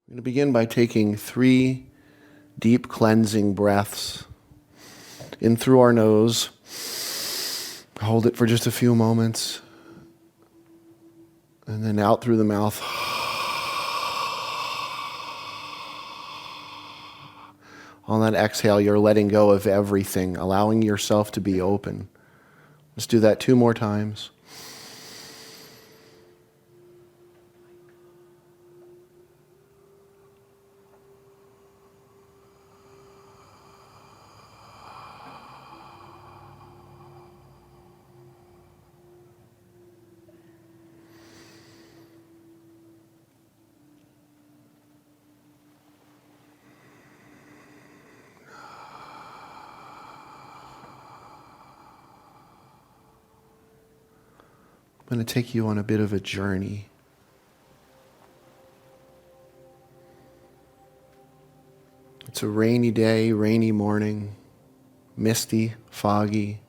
I'm going to begin by taking 3 deep cleansing breaths in through our nose. Hold it for just a few moments. And then out through the mouth. On that exhale, you're letting go of everything, allowing yourself to be open. Let's do that 2 more times. I'm going to take you on a bit of a journey. It's a rainy day, rainy morning, misty, foggy.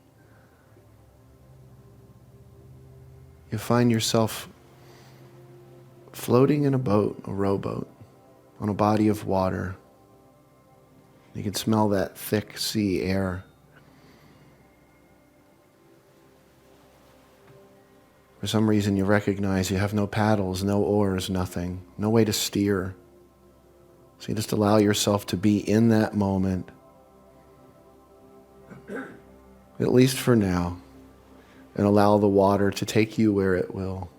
You find yourself floating in a boat, a rowboat, on a body of water. You can smell that thick sea air. For some reason you recognize you have no paddles, no oars, nothing, no way to steer. So you just allow yourself to be in that moment, at least for now, and allow the water to take you where it will.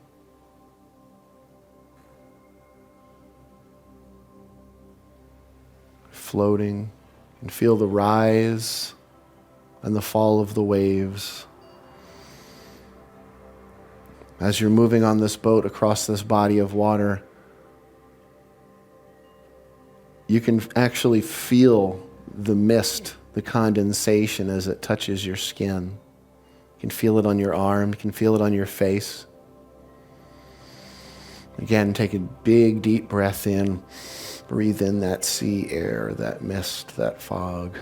Floating, and feel the rise and the fall of the waves. As you're moving on this boat across this body of water, you can actually feel the mist, the condensation as it touches your skin. You can feel it on your arm, you can feel it on your face. Again, take a big, deep breath in. Breathe in that sea air, that mist, that fog.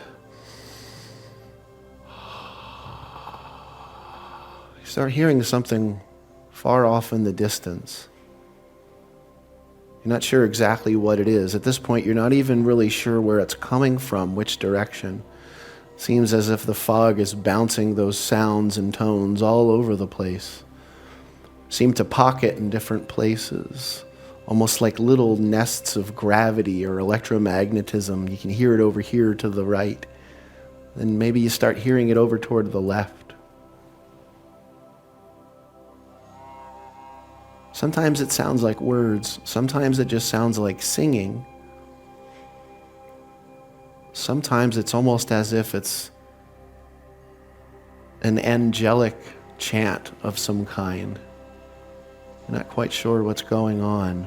You start hearing something far off in the distance. You're not sure exactly what it is. At this point, you're not even really sure where it's coming from, which direction. It seems as if the fog is bouncing those sounds and tones all over the place. Seem to pocket in different places, almost like little nests of gravity or electromagnetism. You can hear it over here to the right. Then maybe you start hearing it over toward the left. Sometimes it sounds like words. Sometimes it just sounds like singing. Sometimes it's almost as if it's an angelic chant of some kind. You're not quite sure what's going on,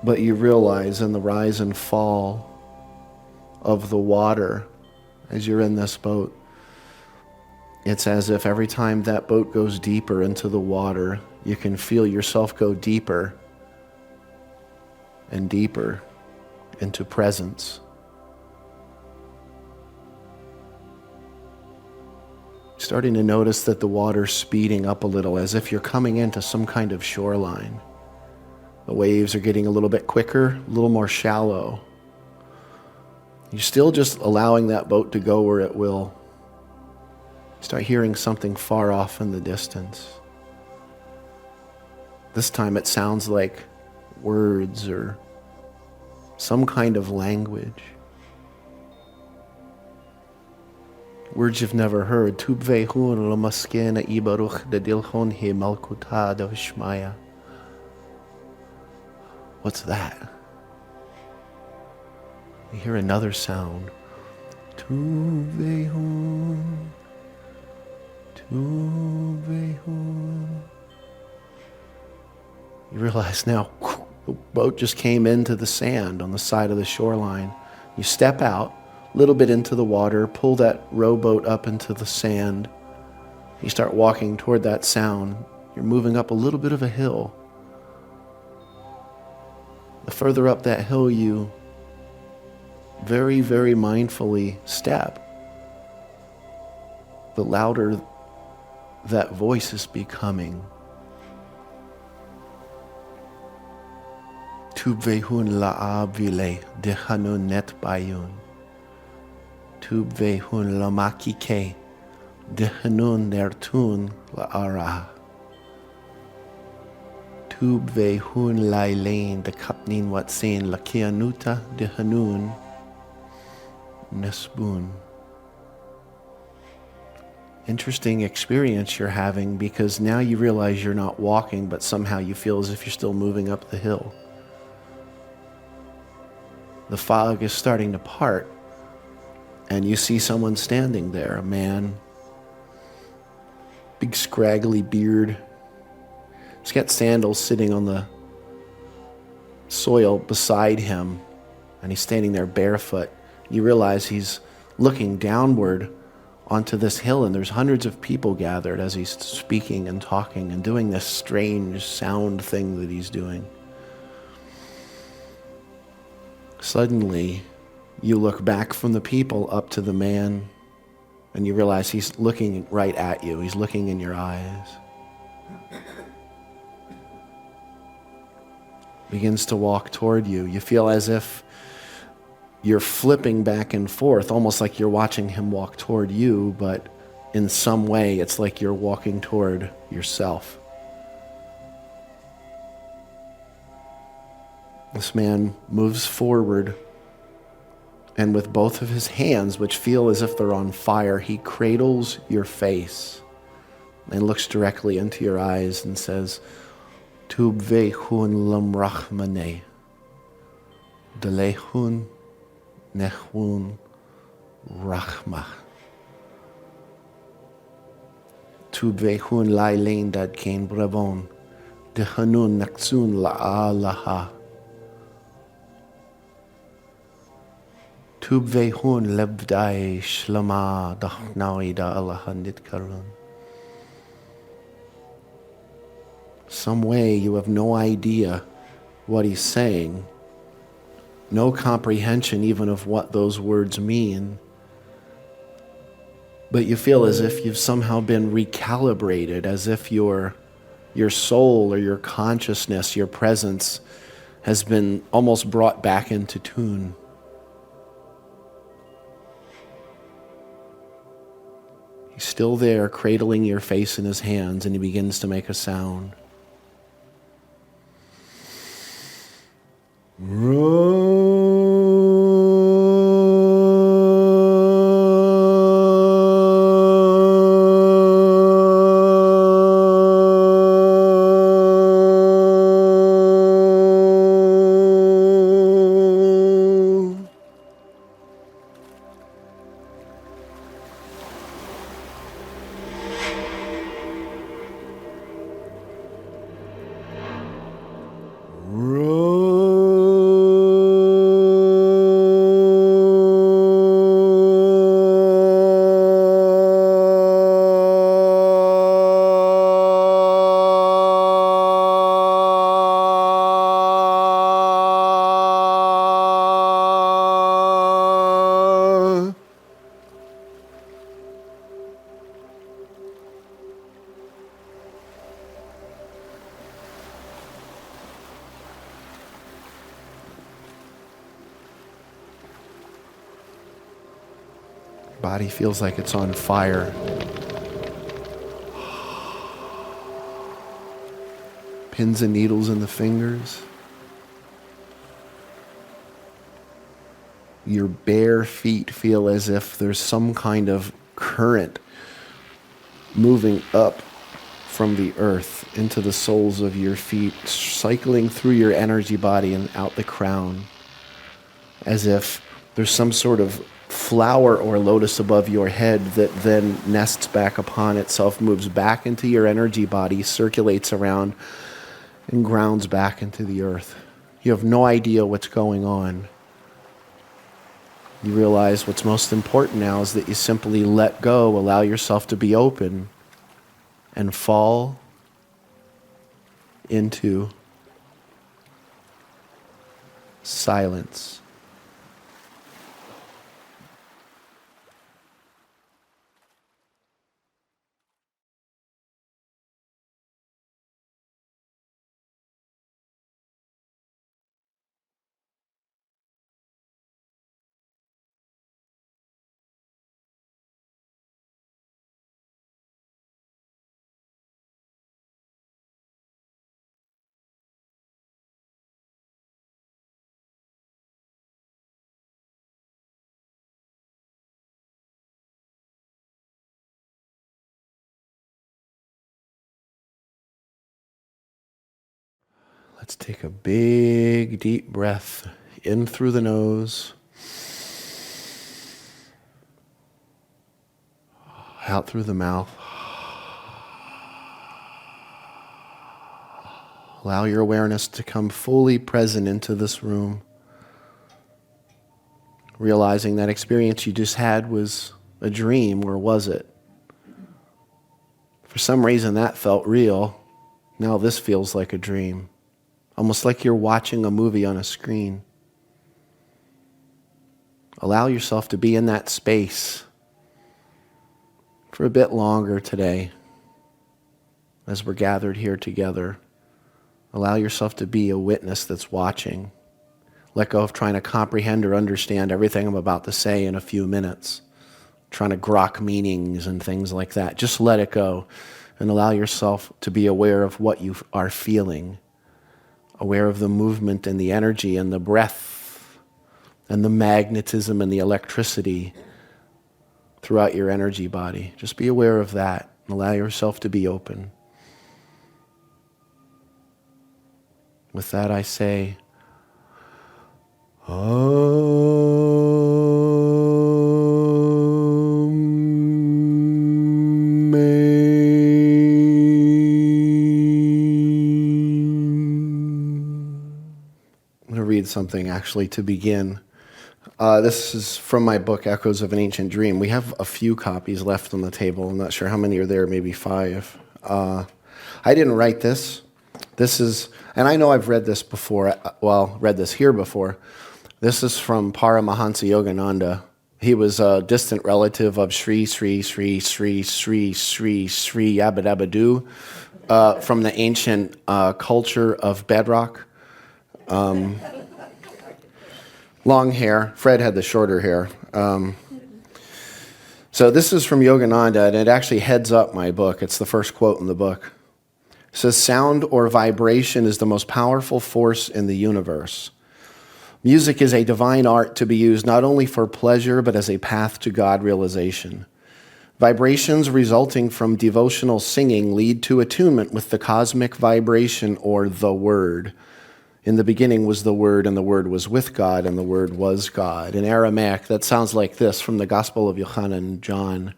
but you realize in the rise and fall of the water as you're in this boat, it's as if every time that boat goes deeper into the water, you can feel yourself go deeper and deeper into presence. Starting to notice that the water's speeding up a little, as if you're coming into some kind of shoreline. The waves are getting a little bit quicker, a little more shallow. You're still just allowing that boat to go where it will. Start hearing something far off in the distance. This time it sounds like words or some kind of language. Words you've never heard. What's that? You hear another sound. Tuvehun, tuvehun. You realize now, the boat just came into the sand on the side of the shoreline. You step out, a little bit into the water, pull that rowboat up into the sand. You start walking toward that sound. You're moving up a little bit of a hill. The further up that hill you very, very mindfully step, the louder that voice is becoming. Tubvehun laavile dehanun net bayun. Tubvehun lamakike dehanun nertun laara. Tubvehun lailain de kapnin watsain lakianuta dehanun nesbun. Interesting experience you're having, because now you realize you're not walking, but somehow you feel as if you're still moving up the hill. The fog is starting to part, and you see someone standing there, a man, big scraggly beard. He's got sandals sitting on the soil beside him, and he's standing there barefoot. You realize he's looking downward onto this hill, and there's hundreds of people gathered as he's speaking and talking and doing this strange sound thing that he's doing. Suddenly, you look back from the people up to the man, and you realize he's looking right at you. He's looking in your eyes. Begins to walk toward you. You feel as if you're flipping back and forth, almost like you're watching him walk toward you, but in some way it's like you're walking toward yourself. This man moves forward, and with both of his hands, which feel as if they're on fire, he cradles your face and looks directly into your eyes and says, Tubvehun lamrachmane, delehun nechun rachma. Tubvehun lailain dad kain bravon, dehanun naksun laalaha. Tubvehun lebdai shlama dachnawi da alahandit karun. Some way you have no idea what he's saying, no comprehension even of what those words mean, but you feel as if you've somehow been recalibrated, as if your soul or your consciousness, your presence has been almost brought back into tune. He's still there, cradling your face in his hands, and he begins to make a sound. Body feels like it's on fire. Pins and needles in the fingers. Your bare feet feel as if there's some kind of current moving up from the earth into the soles of your feet, cycling through your energy body and out the crown, as if there's some sort of flower or lotus above your head that then nests back upon itself, moves back into your energy body, circulates around, and grounds back into the earth. You have no idea what's going on. You realize what's most important now is that you simply let go, allow yourself to be open, and fall into silence. Let's take a big, deep breath in through the nose, out through the mouth. Allow your awareness to come fully present into this room, realizing that experience you just had was a dream, or was it? For some reason that felt real. Now this feels like a dream. Almost like you're watching a movie on a screen. Allow yourself to be in that space for a bit longer today as we're gathered here together. Allow yourself to be a witness that's watching. Let go of trying to comprehend or understand everything I'm about to say in a few minutes. Trying to grok meanings and things like that. Just let it go and allow yourself to be aware of what you are feeling. Aware of the movement and the energy and the breath and the magnetism and the electricity throughout your energy body. Just be aware of that and allow yourself to be open. With that I say, read something actually to begin. This is from my book, Echoes of an Ancient Dream. We have a few copies left on the table. I'm not sure how many are there, maybe 5. I didn't write this. This is, and I know I've read this before, read this here before. This is from Paramahansa Yogananda. He was a distant relative of Sri Yabadabadu from the ancient culture of bedrock. Long hair. Fred had the shorter hair. So this is from Yogananda, and it actually heads up my book. It's the first quote in the book. It says, "Sound or vibration is the most powerful force in the universe. Music is a divine art to be used not only for pleasure, but as a path to God realization. Vibrations resulting from devotional singing lead to attunement with the cosmic vibration or the Word. In the beginning was the Word, and the Word was with God, and the Word was God." In Aramaic, that sounds like this from the Gospel of Yochanan, John.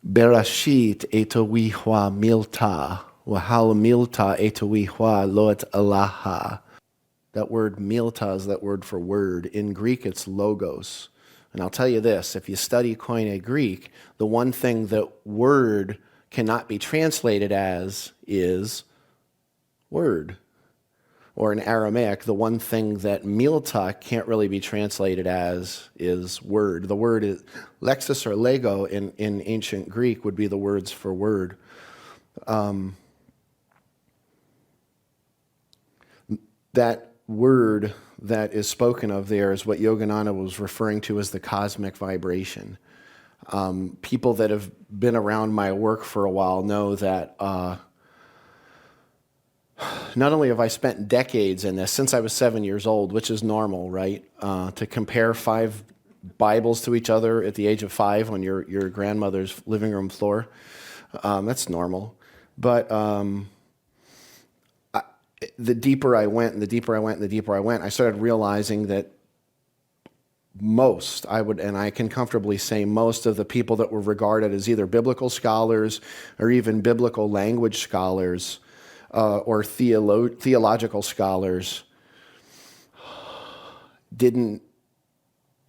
Berashit etowihwa milta, wahal milta etowihwa lot alaha. That word milta is that word for word. In Greek, it's logos. And I'll tell you this, if you study Koine Greek, the one thing that word cannot be translated as is word. Or in Aramaic, the one thing that milta can't really be translated as is word. The word is lexis or lego in ancient Greek would be the words for word. That word that is spoken of there is what Yogananda was referring to as the cosmic vibration. People that have been around my work for a while know that not only have I spent decades in this, since I was 7 years old, which is normal, right? To compare 5 Bibles to each other at the age of 5 on your grandmother's living room floor, that's normal. But the deeper I went, and the deeper I went, and the deeper I went, I started realizing that I can comfortably say most of the people that were regarded as either biblical scholars or even biblical language scholars, or theological scholars, didn't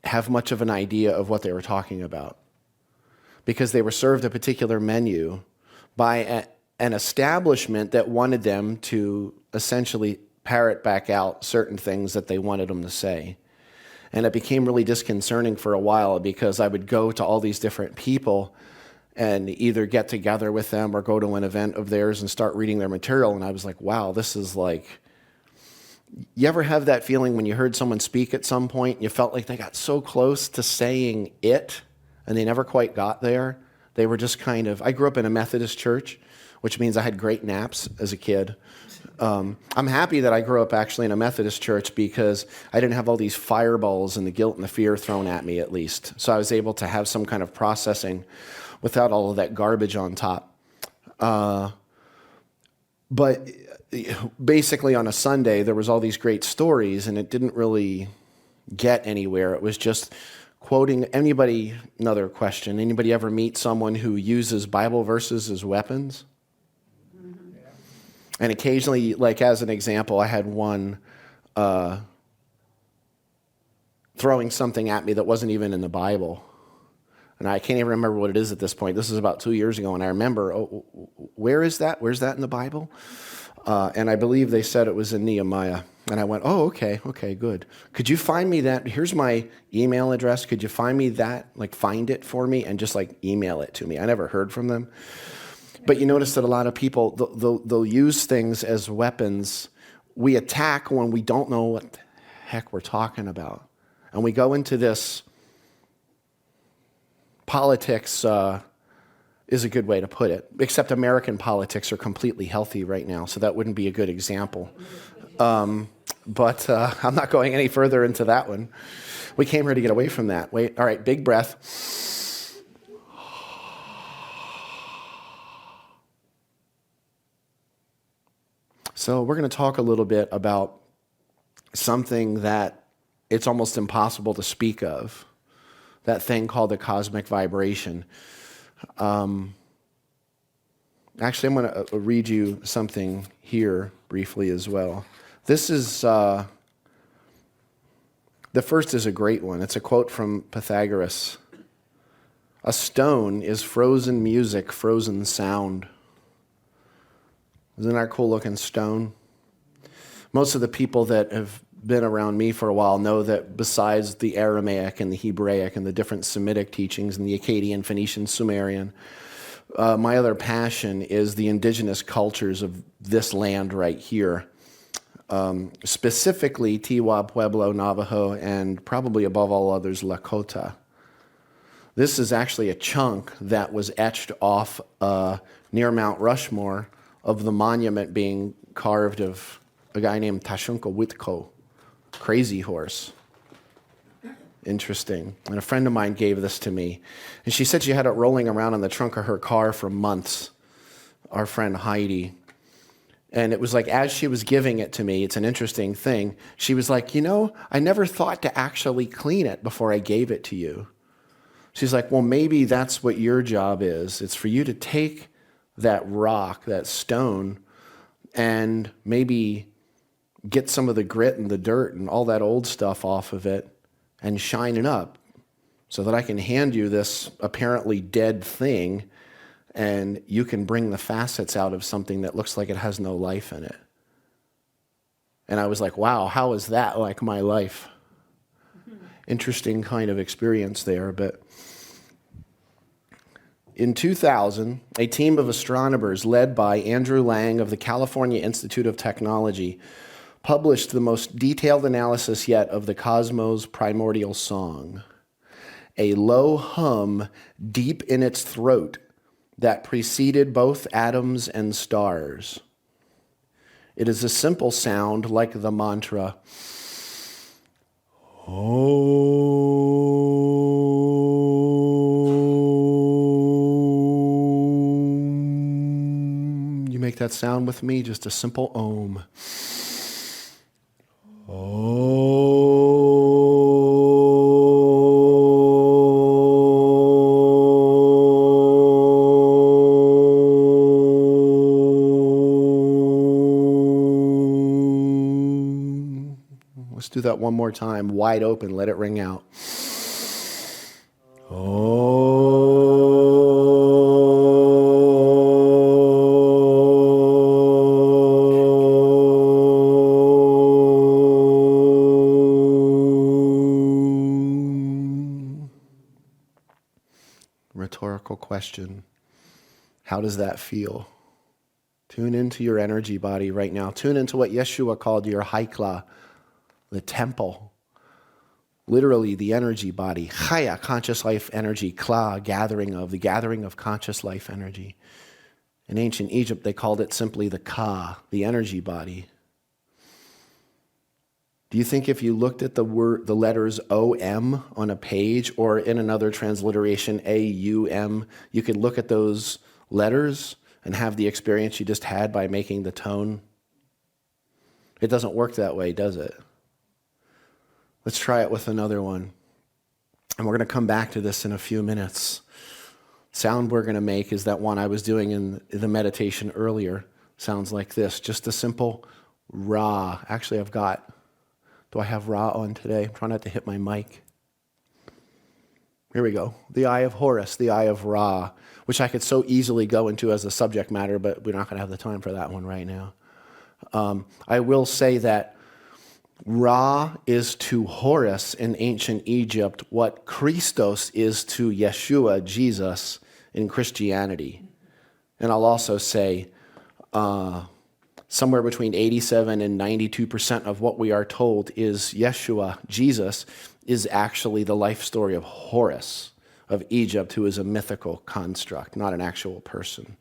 have much of an idea of what they were talking about, because they were served a particular menu by an establishment that wanted them to essentially parrot back out certain things that they wanted them to say. And it became really disconcerting for a while, because I would go to all these different people and either get together with them or go to an event of theirs and start reading their material. And I was like, wow, this is like, you ever have that feeling when you heard someone speak at some point and you felt like they got so close to saying it and they never quite got there? They were just kind of, I grew up in a Methodist church, which means I had great naps as a kid. I'm happy that I grew up actually in a Methodist church, because I didn't have all these fireballs and the guilt and the fear thrown at me, at least. So I was able to have some kind of processing without all of that garbage on top. But basically on a Sunday, there was all these great stories, and it didn't really get anywhere. It was just quoting anybody. Another question: anybody ever meet someone who uses Bible verses as weapons? And occasionally, like as an example, I had one throwing something at me that wasn't even in the Bible. And I can't even remember what it is at this point. This is about 2 years ago, and I remember, where is that? Where's that in the Bible? And I believe they said it was in Nehemiah. And I went, oh, okay, good. Could you find me that? Here's my email address. Could you find me that? Like, find it for me and just like email it to me. I never heard from them. But you notice that a lot of people, they'll use things as weapons. We attack when we don't know what the heck we're talking about. And we go into this. Politics is a good way to put it, except American politics are completely healthy right now, so that wouldn't be a good example. But I'm not going any further into that one. We came here to get away from that. Wait, all right, big breath. So we're going to talk a little bit about something that it's almost impossible to speak of. That thing called the cosmic vibration. Actually, I'm going to read you something here briefly as well. This is, the first is a great one. It's a quote from Pythagoras. A stone is frozen music, frozen sound. Isn't that a cool looking stone? Most of the people that have been around me for a while know that besides the Aramaic and the Hebraic and the different Semitic teachings and the Akkadian, Phoenician, Sumerian, my other passion is the indigenous cultures of this land right here. Specifically Tiwa, Pueblo, Navajo, and probably above all others, Lakota. This is actually a chunk that was etched off near Mount Rushmore of the monument being carved of a guy named Tashunka Witko. Crazy horse. Interesting. And a friend of mine gave this to me. And she said she had it rolling around in the trunk of her car for months. Our friend Heidi. And it was like, as she was giving it to me, it's an interesting thing. She was like, I never thought to actually clean it before I gave it to you. She's like, well, maybe that's what your job is. It's for you to take that rock, that stone, and maybe get some of the grit and the dirt and all that old stuff off of it and shine it up so that I can hand you this apparently dead thing and you can bring the facets out of something that looks like it has no life in it. And I was like, wow, how is that like my life? Interesting kind of experience there. But in 2000, a team of astronomers led by Andrew Lang of the California Institute of Technology published the most detailed analysis yet of the cosmos' primordial song, a low hum deep in its throat that preceded both atoms and stars. It is a simple sound like the mantra, Om. You make that sound with me, just a simple Om. Let's do that one more time, wide open, let it ring out. Rhetorical question. How does that feel? Tune into your energy body right now. Tune into what Yeshua called your haikla, the temple. Literally the energy body. Chaya, conscious life energy. Kla, the gathering of conscious life energy. In ancient Egypt, they called it simply the Ka, the energy body. Do you think if you looked at the letters O-M on a page, or in another transliteration, A-U-M, you could look at those letters and have the experience you just had by making the tone? It doesn't work that way, does it? Let's try it with another one. And we're going to come back to this in a few minutes. Sound we're going to make is that one I was doing in the meditation earlier. Sounds like this, just a simple Ra. Actually, do I have Ra on today? I'm trying not to hit my mic. Here we go. The Eye of Horus, the Eye of Ra, which I could so easily go into as a subject matter, but we're not going to have the time for that one right now. I will say that Ra is to Horus in ancient Egypt what Christos is to Yeshua, Jesus, in Christianity. And I'll also say somewhere between 87 and 92% of what we are told is Yeshua, Jesus, is actually the life story of Horus of Egypt, who is a mythical construct, not an actual person.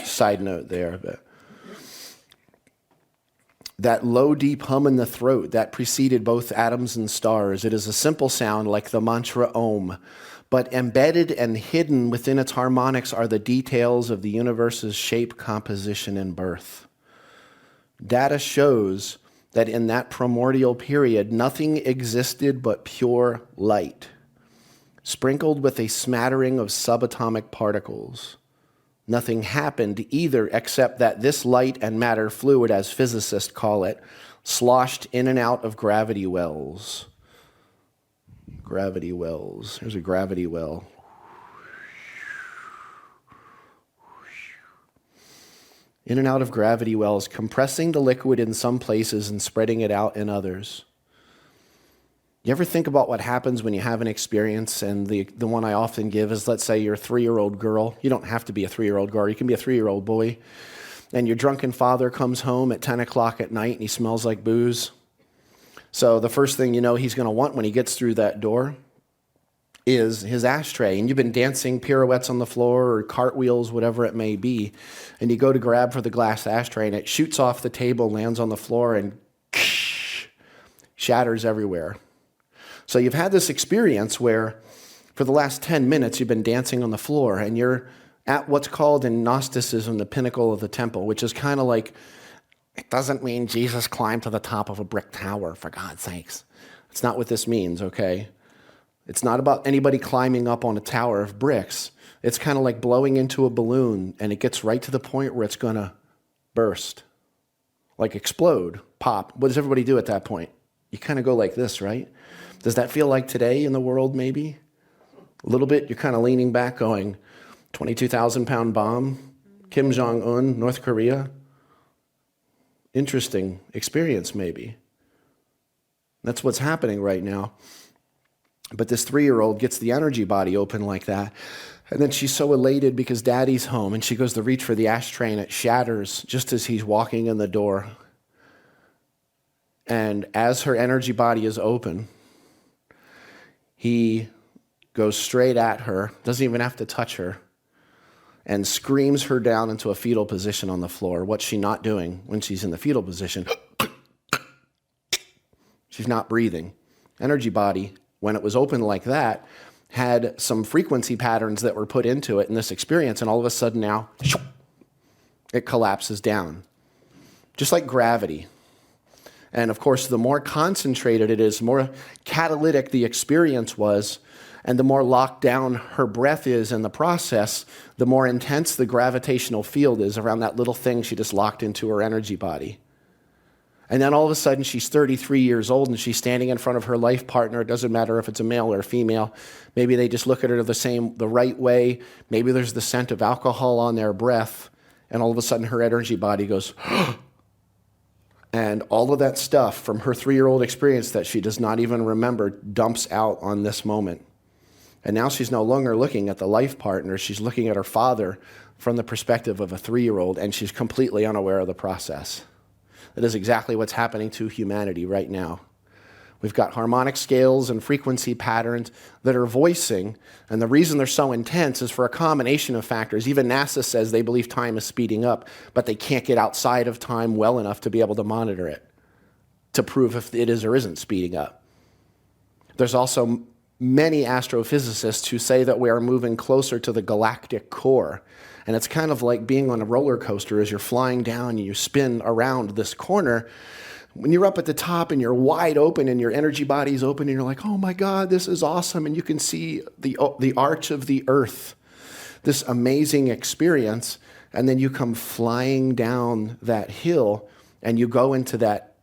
Side note there. But that low, deep hum in the throat that preceded both atoms and stars, it is a simple sound like the mantra Om, but embedded and hidden within its harmonics are the details of the universe's shape, composition, and birth. Data shows that in that primordial period, nothing existed but pure light, sprinkled with a smattering of subatomic particles. Nothing happened either except that this light and matter fluid, as physicists call it, sloshed in and out of gravity wells. Gravity wells. Here's a gravity well. In and out of gravity wells, compressing the liquid in some places and spreading it out in others. You ever think about what happens when you have an experience? And the one I often give is, let's say you're a 3-year-old girl. You don't have to be a 3-year-old girl. You can be a 3-year-old boy. And your drunken father comes home at 10 o'clock at night and he smells like booze. So the first thing you know he's going to want when he gets through that door is his ashtray. And you've been dancing pirouettes on the floor or cartwheels, whatever it may be. And you go to grab for the glass ashtray and it shoots off the table, lands on the floor, and shatters everywhere. So you've had this experience where for the last 10 minutes you've been dancing on the floor and you're at what's called in Gnosticism the pinnacle of the temple, which is kind of like, it doesn't mean Jesus climbed to the top of a brick tower, for God's sakes. It's not what this means, okay? It's not about anybody climbing up on a tower of bricks. It's kind of like blowing into a balloon and it gets right to the point where it's going to burst, like explode, pop. What does everybody do at that point? You kind of go like this, right? Does that feel like today in the world maybe? A little bit. You're kind of leaning back going, 22,000-pound bomb, Kim Jong-un, North Korea. Interesting experience maybe. That's what's happening right now. But this 3-year-old gets the energy body open like that. And then she's so elated because daddy's home. And she goes to reach for the ashtray and it shatters just as he's walking in the door. And as her energy body is open, he goes straight at her, doesn't even have to touch her, and screams her down into a fetal position on the floor. What's she not doing when she's in the fetal position? She's not breathing. Energy body, when it was open like that, had some frequency patterns that were put into it in this experience, and all of a sudden now, it collapses down. Just like gravity. And of course, the more concentrated it is, the more catalytic the experience was, and the more locked down her breath is in the process, the more intense the gravitational field is around that little thing she just locked into her energy body. And then all of a sudden, she's 33 years old and she's standing in front of her life partner. It doesn't matter if it's a male or a female. Maybe they just look at her the right way. Maybe there's the scent of alcohol on their breath. And all of a sudden, her energy body goes, and all of that stuff from her 3-year-old experience that she does not even remember dumps out on this moment. And now she's no longer looking at the life partner. She's looking at her father from the perspective of a 3-year-old, and she's completely unaware of the process. That is exactly what's happening to humanity right now. We've got harmonic scales and frequency patterns that are voicing, and the reason they're so intense is for a combination of factors. Even NASA says they believe time is speeding up, but they can't get outside of time well enough to be able to monitor it, to prove if it is or isn't speeding up. There's also many astrophysicists who say that we are moving closer to the galactic core. And it's kind of like being on a roller coaster as you're flying down and you spin around this corner. When you're up at the top and you're wide open and your energy body's open and you're like, oh my God, this is awesome. And you can see the arch of the earth, this amazing experience. And then you come flying down that hill and you go into that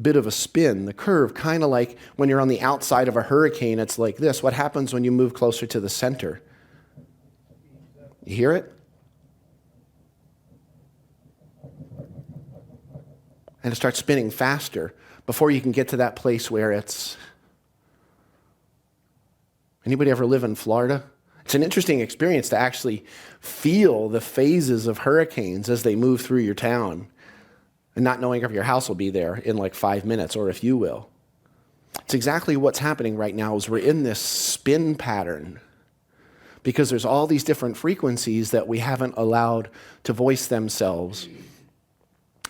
bit of a spin, the curve, kind of like when you're on the outside of a hurricane, it's like this. What happens when you move closer to the center? You hear it? And it starts spinning faster before you can get to that place where it's... Anybody ever live in Florida? It's an interesting experience to actually feel the phases of hurricanes as they move through your town and not knowing if your house will be there in like 5 minutes or if you will. It's exactly what's happening right now is we're in this spin pattern because there's all these different frequencies that we haven't allowed to voice themselves.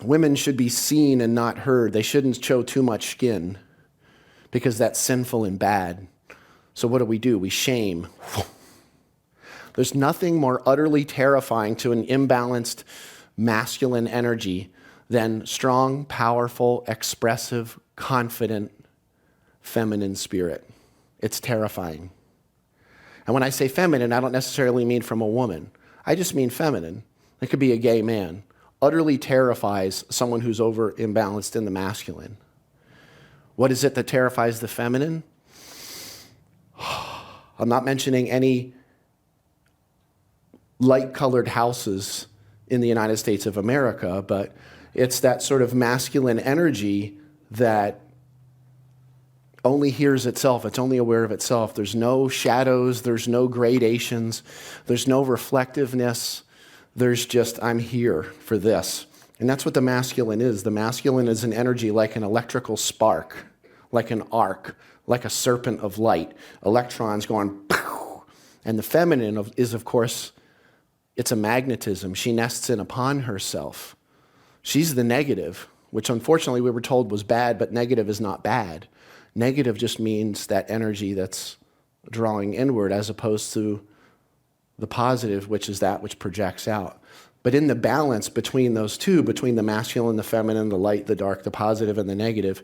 Women should be seen and not heard. They shouldn't show too much skin because that's sinful and bad. So what do? We shame. There's nothing more utterly terrifying to an imbalanced masculine energy than strong, powerful, expressive, confident, feminine spirit. It's terrifying. And when I say feminine, I don't necessarily mean from a woman. I just mean feminine. It could be a gay man. Utterly terrifies someone who's over imbalanced in the masculine. What is it that terrifies the feminine? I'm not mentioning any light-colored houses in the United States of America, but it's that sort of masculine energy that only hears itself. It's only aware of itself. There's no shadows. There's no gradations. There's no reflectiveness. There's just, I'm here for this. And that's what the masculine is. The masculine is an energy like an electrical spark, like an arc, like a serpent of light. Electrons going, pow! And the feminine is, of course, it's a magnetism. She nests in upon herself. She's the negative, which unfortunately we were told was bad, but negative is not bad. Negative just means that energy that's drawing inward as opposed to the positive, which is that which projects out. But in the balance between those two, between the masculine, the feminine, the light, the dark, the positive, and the negative,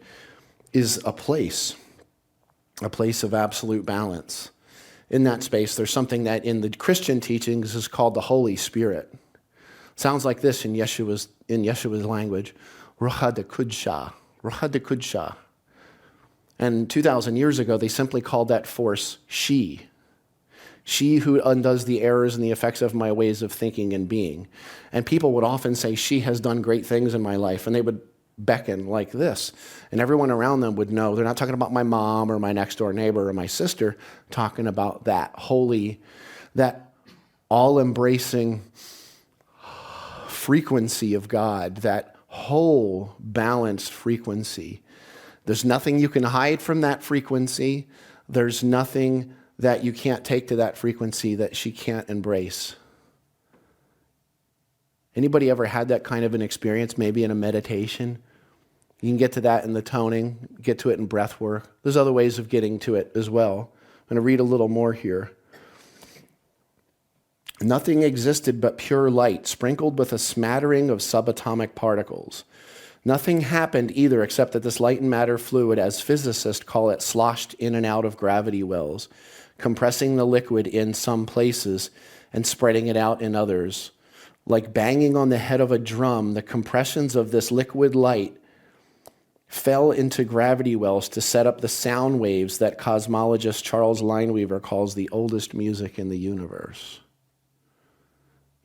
is a place of absolute balance. In that space, there's something that in the Christian teachings is called the Holy Spirit. Sounds like this in Yeshua's language, Ruach HaKodesh, Ruach HaKodesh. And 2,000 years ago, they simply called that force she. She who undoes the errors and the effects of my ways of thinking and being. And people would often say, she has done great things in my life. And they would beckon like this. And everyone around them would know. They're not talking about my mom or my next door neighbor or my sister, talking about that holy, that all-embracing frequency of God, that whole balanced frequency. There's nothing you can hide from that frequency. There's nothing that you can't take to that frequency that she can't embrace. Anybody ever had that kind of an experience, maybe in a meditation? You can get to that in the toning, get to it in breath work. There's other ways of getting to it as well. I'm going to read a little more here. Nothing existed but pure light, sprinkled with a smattering of subatomic particles. Nothing happened either except that this light and matter fluid, as physicists call it, sloshed in and out of gravity wells, compressing the liquid in some places and spreading it out in others. Like banging on the head of a drum, the compressions of this liquid light fell into gravity wells to set up the sound waves that cosmologist Charles Lineweaver calls the oldest music in the universe.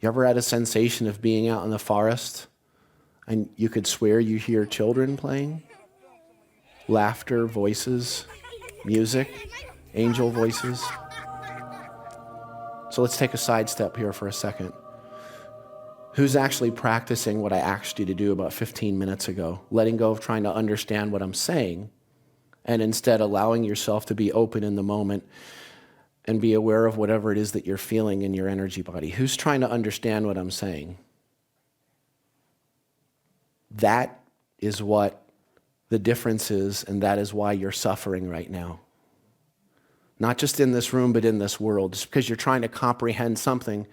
You ever had a sensation of being out in the forest and you could swear you hear children playing? Laughter, voices, music, angel voices. So let's take a sidestep here for a second. Who's actually practicing what I asked you to do about 15 minutes ago? Letting go of trying to understand what I'm saying and instead allowing yourself to be open in the moment and be aware of whatever it is that you're feeling in your energy body. Who's trying to understand what I'm saying? That is what the difference is, and that is why you're suffering right now. Not just in this room, but in this world, just because you're trying to comprehend something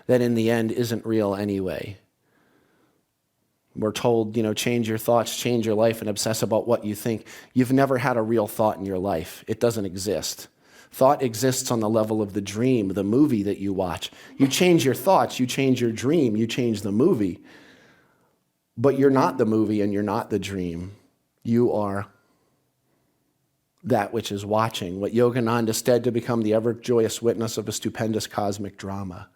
that in the end isn't real anyway. We're told, change your thoughts, change your life, and obsess about what you think. You've never had a real thought in your life. It doesn't exist. Thought exists on the level of the dream, the movie that you watch. You change your thoughts, you change your dream, you change the movie. But you're not the movie and you're not the dream. You are that which is watching. What Yogananda said, to become the ever-joyous witness of a stupendous cosmic drama.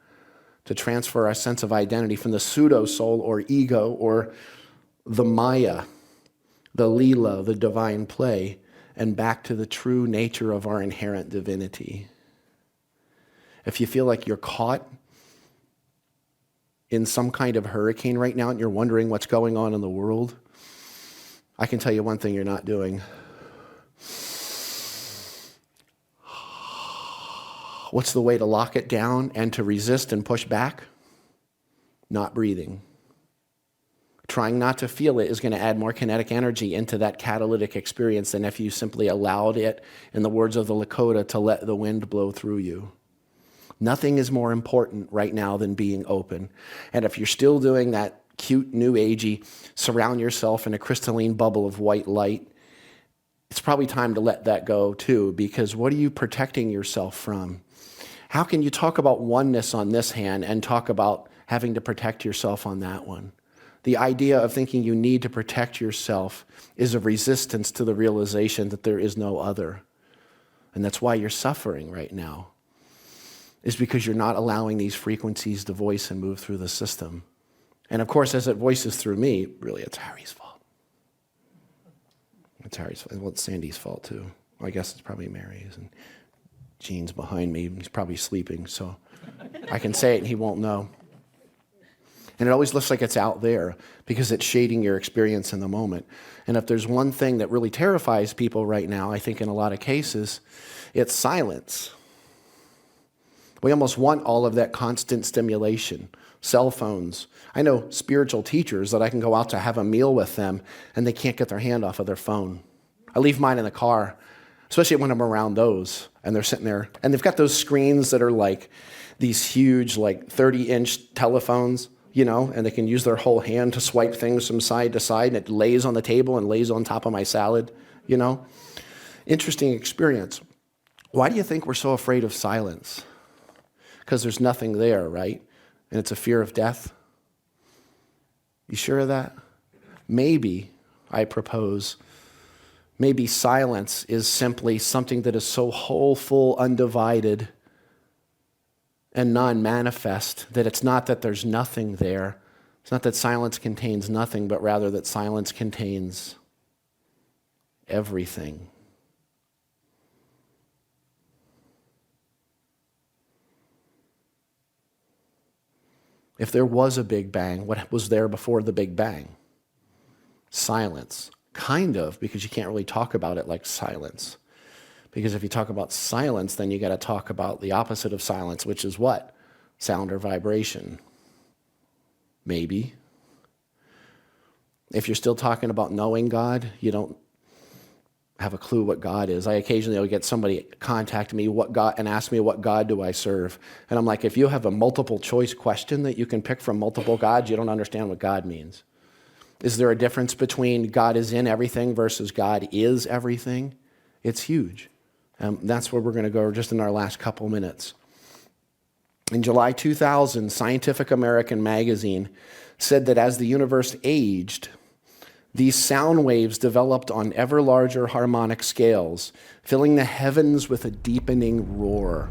To transfer our sense of identity from the pseudo-soul or ego or the Maya, the Leela, the divine play, and back to the true nature of our inherent divinity. If you feel like you're caught in some kind of hurricane right now and you're wondering what's going on in the world, I can tell you one thing you're not doing. What's the way to lock it down and to resist and push back? Not breathing. Trying not to feel it is going to add more kinetic energy into that catalytic experience than if you simply allowed it, in the words of the Lakota, to let the wind blow through you. Nothing is more important right now than being open. And if you're still doing that cute, new agey, surround yourself in a crystalline bubble of white light, it's probably time to let that go too, because what are you protecting yourself from? How can you talk about oneness on this hand and talk about having to protect yourself on that one? The idea of thinking you need to protect yourself is a resistance to the realization that there is no other. And that's why you're suffering right now, is because you're not allowing these frequencies to voice and move through the system. And of course, as it voices through me, really it's Harry's fault. It's Harry's fault. Well, it's Sandy's fault too. Well, I guess it's probably Mary's. And Gene's behind me. He's probably sleeping, so I can say it and he won't know. And it always looks like it's out there because it's shading your experience in the moment. And if there's one thing that really terrifies people right now, I think in a lot of cases, it's silence. We almost want all of that constant stimulation. Cell phones. I know spiritual teachers that I can go out to have a meal with them and they can't get their hand off of their phone. I leave mine in the car, especially when I'm around those and they're sitting there. And they've got those screens that are like these huge, like 30-inch telephones, and they can use their whole hand to swipe things from side to side, and it lays on the table and lays on top of my salad, Interesting experience. Why do you think we're so afraid of silence? Because there's nothing there, right? And it's a fear of death. You sure of that? Maybe, I propose, maybe silence is simply something that is so whole, full, undivided, and non-manifest that it's not that there's nothing there. It's not that silence contains nothing, but rather that silence contains everything. If there was a Big Bang, what was there before the Big Bang? Silence. Kind of, because you can't really talk about it like silence. Because if you talk about silence, then you got to talk about the opposite of silence, which is what? Sound or vibration. Maybe. If you're still talking about knowing God, you don't have a clue what God is. I occasionally will get somebody contact me and ask me, what God do I serve? And I'm like, if you have a multiple choice question that you can pick from multiple gods, you don't understand what God means. Is there a difference between God is in everything versus God is everything? It's huge. That's where we're going to go just in our last couple minutes. In July 2000, Scientific American magazine said that as the universe aged, these sound waves developed on ever larger harmonic scales, filling the heavens with a deepening roar.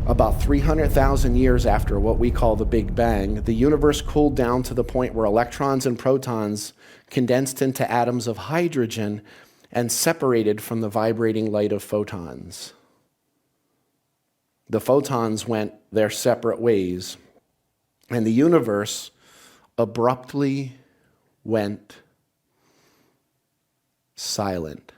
About 300,000 years after what we call the Big Bang, the universe cooled down to the point where electrons and protons condensed into atoms of hydrogen and separated from the vibrating light of photons. The photons went their separate ways, and the universe abruptly went silent.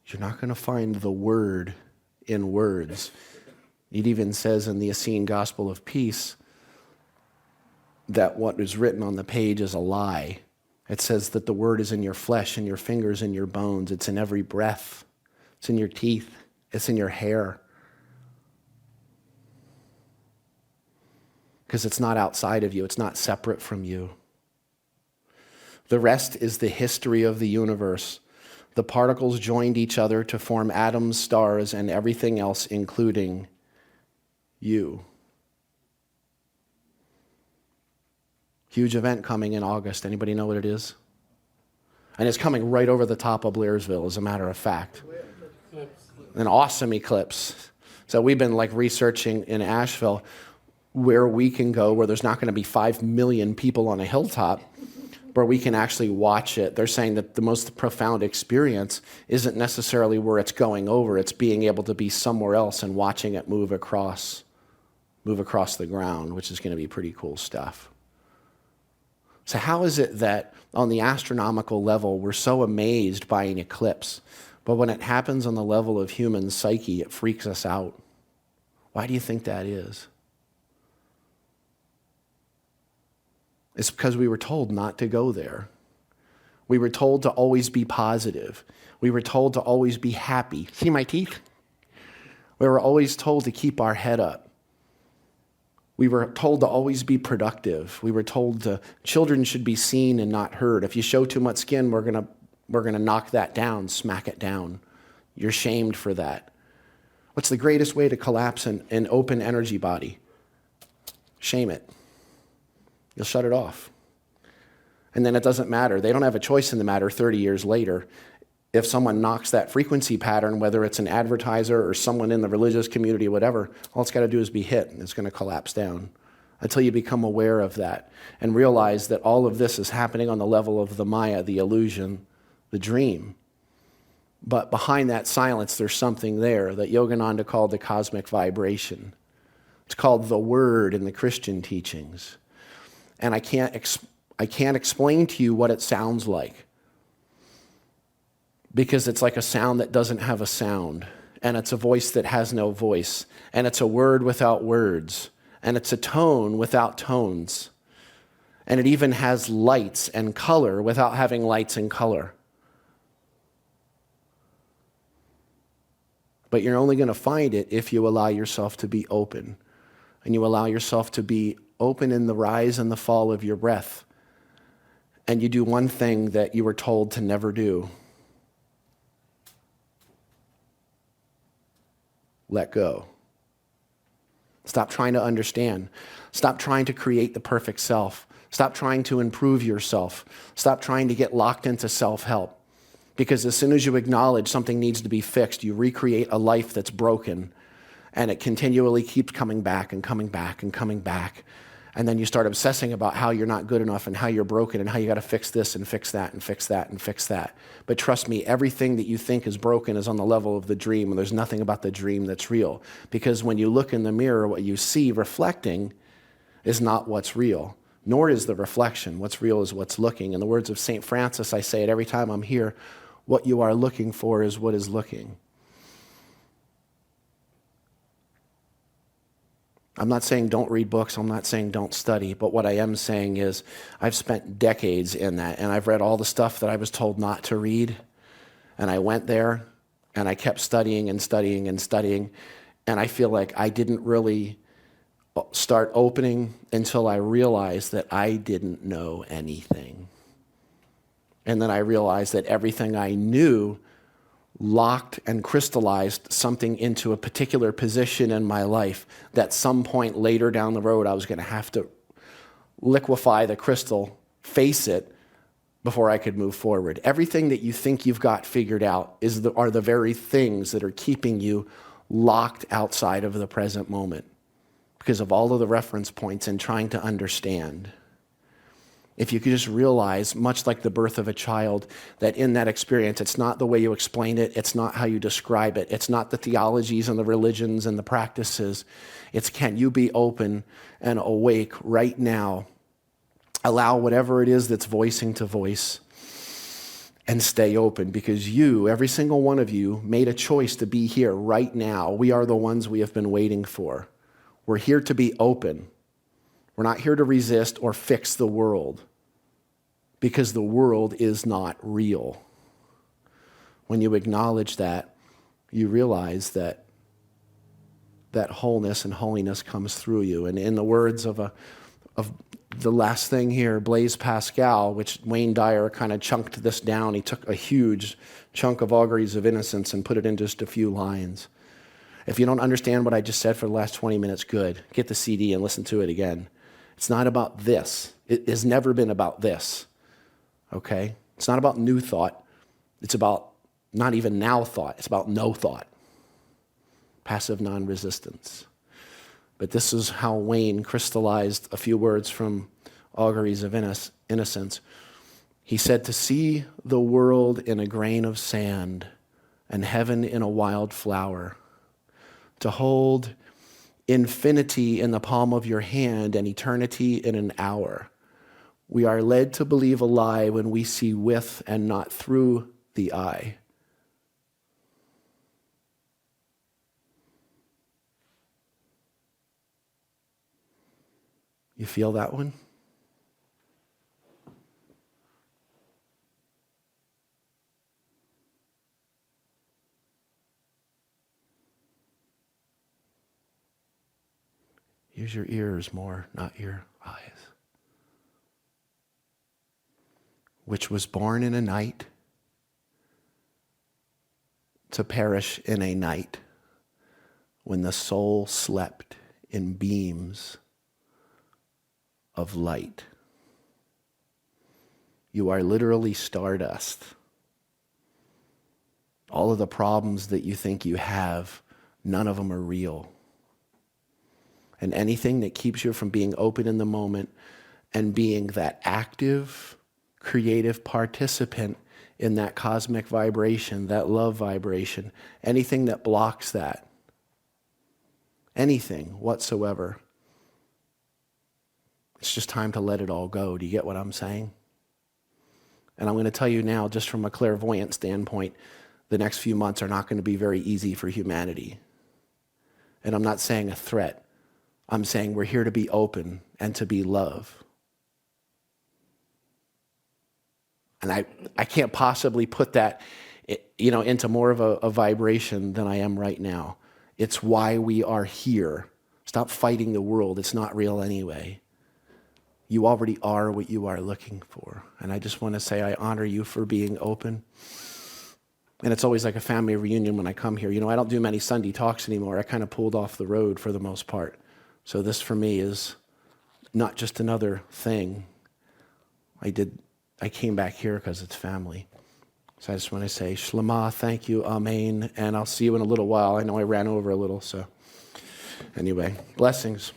You're not going to find the word in words. It even says in the Essene Gospel of Peace that what is written on the page is a lie. It says that the word is in your flesh, in your fingers, in your bones. It's in every breath. It's in your teeth. It's in your hair. Because it's not outside of you. It's not separate from you. The rest is the history of the universe. The particles joined each other to form atoms, stars, and everything else, including you. Huge event coming in August. Anybody know what it is? And it's coming right over the top of Blairsville, as a matter of fact. An awesome eclipse. So we've been researching in Asheville where we can go, where there's not going to be 5 million people on a hilltop, where we can actually watch it. They're saying that the most profound experience isn't necessarily where it's going over. It's being able to be somewhere else and watching it move across the ground, which is going to be pretty cool stuff. So how is it that on the astronomical level, we're so amazed by an eclipse, but when it happens on the level of human psyche, it freaks us out? Why do you think that is? It's because we were told not to go there. We were told to always be positive. We were told to always be happy. See my teeth? We were always told to keep our head up. We were told to always be productive. We were told children should be seen and not heard. If you show too much skin, we're gonna knock that down, smack it down. You're shamed for that. What's the greatest way to collapse an open energy body? Shame it. You'll shut it off. And then it doesn't matter. They don't have a choice in the matter 30 years later. If someone knocks that frequency pattern, whether it's an advertiser or someone in the religious community, whatever, all it's got to do is be hit, and it's going to collapse down until you become aware of that and realize that all of this is happening on the level of the Maya, the illusion, the dream. But behind that silence, there's something there that Yogananda called the cosmic vibration. It's called the word in the Christian teachings. And I can't explain to you what it sounds like, because it's like a sound that doesn't have a sound, and it's a voice that has no voice, and it's a word without words, and it's a tone without tones, and it even has lights and color without having lights and color. But you're only going to find it if you allow yourself to be open, and you allow yourself to be open in the rise and the fall of your breath, and you do one thing that you were told to never do. Let go. Stop trying to understand. Stop trying to create the perfect self. Stop trying to improve yourself. Stop trying to get locked into self-help. Because as soon as you acknowledge something needs to be fixed, you recreate a life that's broken, and it continually keeps coming back and coming back and coming back. And then you start obsessing about how you're not good enough and how you're broken and how you got to fix this and fix that and fix that and fix that. But trust me, everything that you think is broken is on the level of the dream, and there's nothing about the dream that's real. Because when you look in the mirror, what you see reflecting is not what's real, nor is the reflection. What's real is what's looking. In the words of St. Francis, I say it every time I'm here, what you are looking for is what is looking. I'm not saying don't read books, I'm not saying don't study, but what I am saying is I've spent decades in that, and I've read all the stuff that I was told not to read, and I went there, and I kept studying and studying and studying, and I feel like I didn't really start opening until I realized that I didn't know anything. And then I realized that everything I knew locked and crystallized something into a particular position in my life that some point later down the road I was going to have to liquefy the crystal, face it, before I could move forward. Everything that you think you've got figured out are the very things that are keeping you locked outside of the present moment because of all of the reference points and trying to understand. If you could just realize, much like the birth of a child, that in that experience, it's not the way you explain it, it's not how you describe it, it's not the theologies and the religions and the practices. It's can you be open and awake right now? Allow whatever it is that's voicing to voice, and stay open, because you, every single one of you, made a choice to be here right now. We are the ones we have been waiting for. We're here to be open. We're not here to resist or fix the world, because the world is not real. When you acknowledge that, you realize that wholeness and holiness comes through you. And in the words of the last thing here, Blaise Pascal, which Wayne Dyer kind of chunked this down. He took a huge chunk of Auguries of Innocence and put it in just a few lines. If you don't understand what I just said for the last 20 minutes, good. Get the CD and listen to it again. It's not about this. It has never been about this, okay? It's not about new thought. It's about not even now thought. It's about no thought. Passive non-resistance. But this is how Wayne crystallized a few words from Auguries of Innocence. He said, to see the world in a grain of sand and heaven in a wild flower, to hold infinity in the palm of your hand and eternity in an hour. We are led to believe a lie when we see with and not through the eye. You feel that one? Use your ears more, not your eyes. Which was born in a night to perish in a night when the soul slept in beams of light. You are literally stardust. All of the problems that you think you have, none of them are real. And anything that keeps you from being open in the moment and being that active, creative participant in that cosmic vibration, that love vibration, anything that blocks that, anything whatsoever, it's just time to let it all go. Do you get what I'm saying? And I'm going to tell you now, just from a clairvoyant standpoint, the next few months are not going to be very easy for humanity. And I'm not saying a threat. I'm saying we're here to be open and to be love. And I can't possibly put that, into more of a vibration than I am right now. It's why we are here. Stop fighting the world. It's not real anyway. You already are what you are looking for. And I just want to say I honor you for being open. And it's always like a family reunion when I come here. I don't do many Sunday talks anymore. I kind of pulled off the road for the most part. So this for me is not just another thing. I came back here because it's family. So I just want to say, Shlema, thank you, Amen, and I'll see you in a little while. I know I ran over a little, so anyway, blessings.